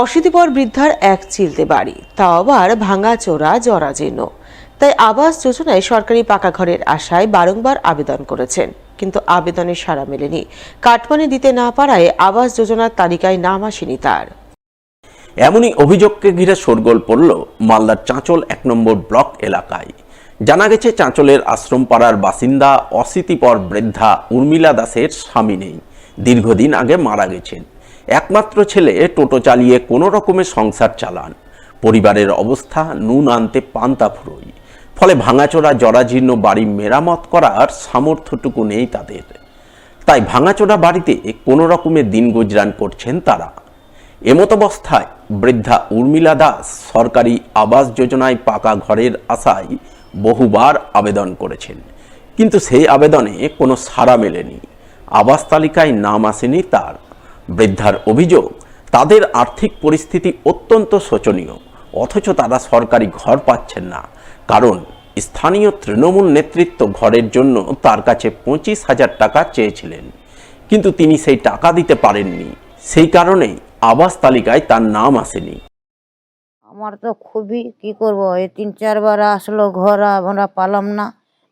অশীতিপর বৃদ্ধার এক চিলতে বাড়ি, তাও আবার ভাঙাচোরা জরাজীর্ণ। তাই আবাস যোজনায় সরকারি পাকা ঘরের আশায় বারংবার আবেদন করেছেন, কিন্তু আবেদনের সাড়া মেলেনি। কাটমানি দিতে না পারায় আবাস যোজনার তালিকায় নাম আসেনি তার। এমনই অভিযোগকে ঘিরে শোরগোল পড়ল মালদার চাঁচল ১ নম্বর ব্লক এলাকায়। জানা গেছে, চাঁচলের আশ্রমপাড়ার বাসিন্দা অশীতিপর বৃদ্ধা উর্মিলা দাসের স্বামী নেই, দীর্ঘদিন আগে মারা গেছেন। একমাত্র ছেলে টোটো চালিয়ে কোনো রকমে সংসার চালান। পরিবারের অবস্থা নুন আনতে পান্তা ফুরোয়। ফলে ভাঙাচোরা জরাজীর্ণ বাড়ি মেরামত করার সামর্থ্যটুকু নেই তাদের। তাই ভাঙাচোরা বাড়িতে কোনো রকমে দিন গুজরান করছেন তারা। এমতাবস্থায় বৃদ্ধা উর্মিলা দাস সরকারি আবাস যোজনায় পাকা ঘরের আশায় বহুবার আবেদন করেছেন, কিন্তু সেই আবেদনে কোনো সাড়া মেলেনি। আবাস তালিকায় নাম আসেনি তার। বৃদ্ধার অভিযোগ, তাদের আর্থিক পরিস্থিতি অত্যন্ত শোচনীয়, অথচ তারা সরকারি ঘর পাচ্ছেন না। কারণ স্থানীয় তৃণমূল নেতৃত্ব ঘরের জন্য তার কাছে ২৫,০০০ টাকা চেয়েছিলেন, কিন্তু তিনি সেই টাকা দিতে পারেননি। সেই কারণেই আবাস তালিকায় তার নাম আসেনি। আমার তো খুবই কি করব, এই ৩-৪ বার আসলো ঘর, আমরা পালাম না।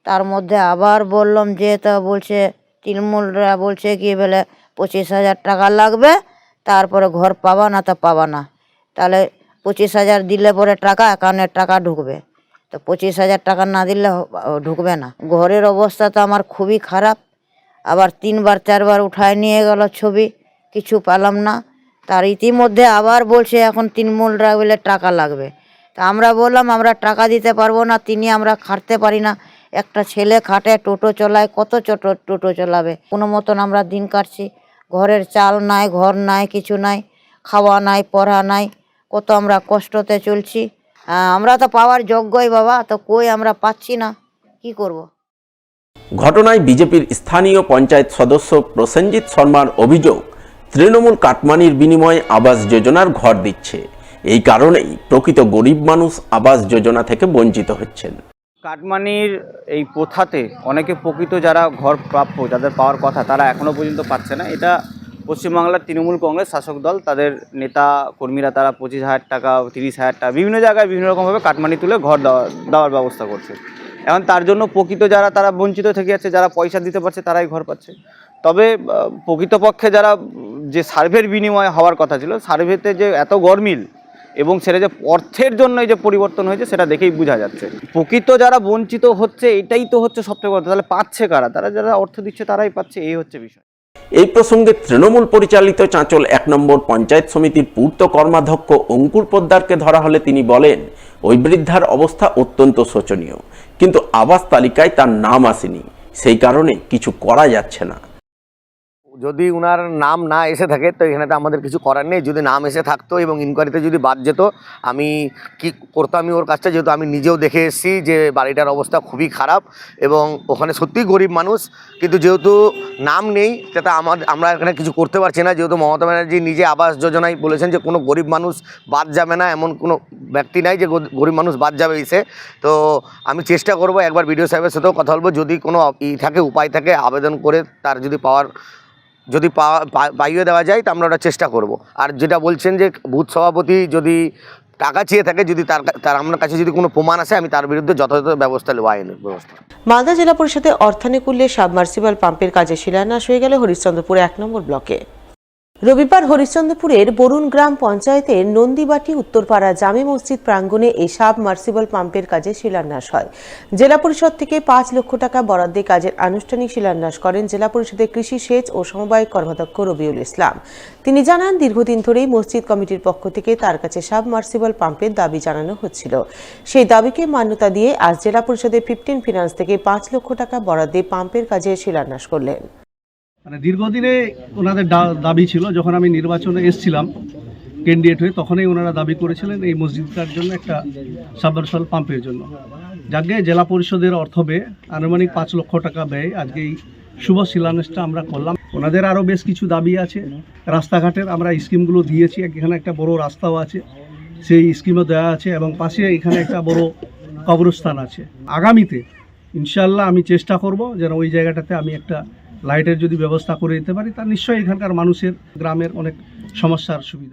তার মধ্যে আবার বললাম যে, তা বলছে তৃণমূলরা বলছে কি বলে ২৫,০০০ টাকা লাগবে, তারপরে ঘর পাবা না, তা পাবা না। তাহলে ২৫,০০০ দিলে পরে টাকা অ্যাকাউন্টের টাকা ঢুকবে, তো ২৫,০০০ টাকা না দিলে ঢুকবে না। ঘরের অবস্থা তো আমার খুবই খারাপ। আবার ৩-৪ বার উঠায় নিয়ে গেল ছবি, কিছু পেলাম না। তার ইতিমধ্যে আবার বলছে এখন তৃণমূলরা বলে টাকা লাগবে। তা আমরা বললাম আমরা টাকা দিতে পারবো না, আমরা খাটতে পারি না। একটা ছেলে খাটে, টোটো চালায়, কত টোটো চালাবে? কোনো মতন আমরা দিন কাটছি। ঘরের চাল নাই, ঘর নাই, কিছু নাই, খাওয়া নাই, পড়া নাই, কত আমরা কষ্টতে চলছি। আমরা তো পাওয়ার যোগ্যই বাবা, তো কই আমরা পাচ্ছি না, কি করব। ঘটনায় বিজেপির স্থানীয় পঞ্চায়েত সদস্য প্রসেনজিৎ শর্মার অভিযোগ, তৃণমূল কাটমানির বিনিময়ে আবাস যোজনার ঘর দিচ্ছে। এই কারণেই প্রকৃত গরিব মানুষ আবাস যোজনা থেকে বঞ্চিত হচ্ছেন। কাটমানির এই প্রথাতে অনেকে প্রকৃত যারা ঘর প্রাপ্য, যাদের পাওয়ার কথা, তারা এখনও পর্যন্ত পাচ্ছে না। এটা পশ্চিমবাংলার তৃণমূল কংগ্রেস শাসক দল, তাদের নেতা কর্মীরা তারা ২৫,০০০ টাকা, ৩০,০০০ টাকা বিভিন্ন জায়গায় বিভিন্ন রকমভাবে কাটমানি তুলে ঘর দেওয়ার ব্যবস্থা করছে। এখন তার জন্য প্রকৃত যারা, তারা বঞ্চিত থেকে যাচ্ছে। যারা পয়সা দিতে পারছে তারাই ঘর পাচ্ছে। তবে প্রকৃতপক্ষে যারা, যে সার্ভের বিনিময়ে হওয়ার কথা ছিল, সার্ভেতে যে এত গরমিল এবং সেটা যে অর্থের জন্য যে পরিবর্তন হয়েছে, সেটা দেখেই বোঝা যাচ্ছে। প্রকৃত যারা বঞ্চিত হচ্ছে, এটাই তো হচ্ছে সবথেকে কথা। তাহলে পাচ্ছে কারা? তারা যারা অর্থ দিচ্ছে তারাই পাচ্ছে, এই হচ্ছে বিষয়। এই প্রসঙ্গে তৃণমূল পরিচালিত চাঁচল ১ নম্বর পঞ্চায়েত সমিতির পূর্ত কর্মাধ্যক্ষ অঙ্কুর পোদ্দারকে ধরা হলে তিনি বলেন, ওই বৃদ্ধার অবস্থা অত্যন্ত শোচনীয়, কিন্তু আবাস তালিকায় তার নাম আসেনি। সেই কারণে কিছু করা যাচ্ছে না। যদি উনার নাম না এসে থাকে তো এখানে তো আমাদের কিছু করার নেই। যদি নাম এসে থাকতো এবং ইনকোয়ারিতে যদি বাদ যেত, আমি কি করতাম আমি ওর কাজটা, যেহেতু আমি নিজেও দেখে এসেছি যে বাড়িটার অবস্থা খুবই খারাপ এবং ওখানে সত্যিই গরিব মানুষ। কিন্তু যেহেতু নাম নেই, সেটা আমরা এখানে কিছু করতে পারছি না। যেহেতু মমতা ব্যানার্জি নিজে আবাস যোজনায় বলেছেন যে কোনো গরিব মানুষ বাদ যাবে না, এমন কোনো ব্যক্তি নাই যে গরিব মানুষ বাদ যাবে এসে। তো আমি চেষ্টা করব, একবার বিডিও সাহেবের সাথেও কথা বলবো, যদি কোনো থাকে, উপায় থাকে, আবেদন করে তার যদি পাইয়ে দেওয়া যায়, তা আমরা ওটা চেষ্টা করব। আর যেটা বলছেন যে বুথ সভাপতি যদি টাকা চেয়ে থাকে, যদি তার আমার কাছে যদি কোনো প্রমাণ আসে, আমি তার বিরুদ্ধে যথাযথ ব্যবস্থা নেব, আইনের ব্যবস্থা। মালদা জেলা পরিষদে অর্থানুকূল্যে সাবমার্সিবল পাম্পের কাজে শিলান্যাস হয়ে গেল হরিশ্চন্দ্রপুর ১ নম্বর ব্লকে। রবিবার হরিশ্চন্দ্রপুরের বরুণ গ্রাম পঞ্চায়েতের নন্দীবাটি উত্তরপাড়া জামে মসজিদ প্রাঙ্গণে এই সাবমার্সিবল পাম্পের কাজে শিলান্যাস হয়। জেলা পরিষদ থেকে ৫ লক্ষ টাকা বরাদ্দে কাজের আনুষ্ঠানিক শিলান্যাস করেন জেলা পরিষদের কৃষি, সেচ ও সমবায় কর্মাধ্যক্ষ রবিউল ইসলাম। তিনি জানান, দীর্ঘদিন ধরেই মসজিদ কমিটির পক্ষ থেকে তার কাছে সাবমার্সিবল পাম্পের দাবি জানানো হচ্ছিল। সেই দাবিকে মান্যতা দিয়ে আজ জেলা পরিষদের 15 ফিনান্স থেকে ৫ লক্ষ টাকা বরাদ্দে পাম্পের কাজে শিলান্যাস করলেন। মানে দীর্ঘদিনে ওনাদের দাবি ছিল। যখন আমি নির্বাচনে এসেছিলাম ক্যান্ডিডেট হয়ে, তখনই ওনারা দাবি করেছিলেন এই মসজিদটার জন্য একটা সাবমার্সিবল পাম্পের জন্য। যাকে জেলা পরিষদের অর্থ ব্যয় আনুমানিক ৫ লক্ষ টাকা ব্যয় আজকে এই শুভ শিলান্যাসটা আমরা করলাম। ওনাদের আরও বেশ কিছু দাবি আছে। রাস্তাঘাটের আমরা স্কিমগুলো দিয়েছি, এখানে একটা বড় রাস্তাও আছে, সেই স্কিমও দেওয়া আছে, এবং পাশে এখানে একটা বড় কবরস্থান আছে। আগামীতে ইনশাল্লাহ আমি চেষ্টা করব যেন ওই জায়গাটাতে আমি একটা লাইটের যদি ব্যবস্থা করে দিতে পারি, তা নিশ্চয়ই এখানকার মানুষের, গ্রামের অনেক সমস্যার সুবিধা।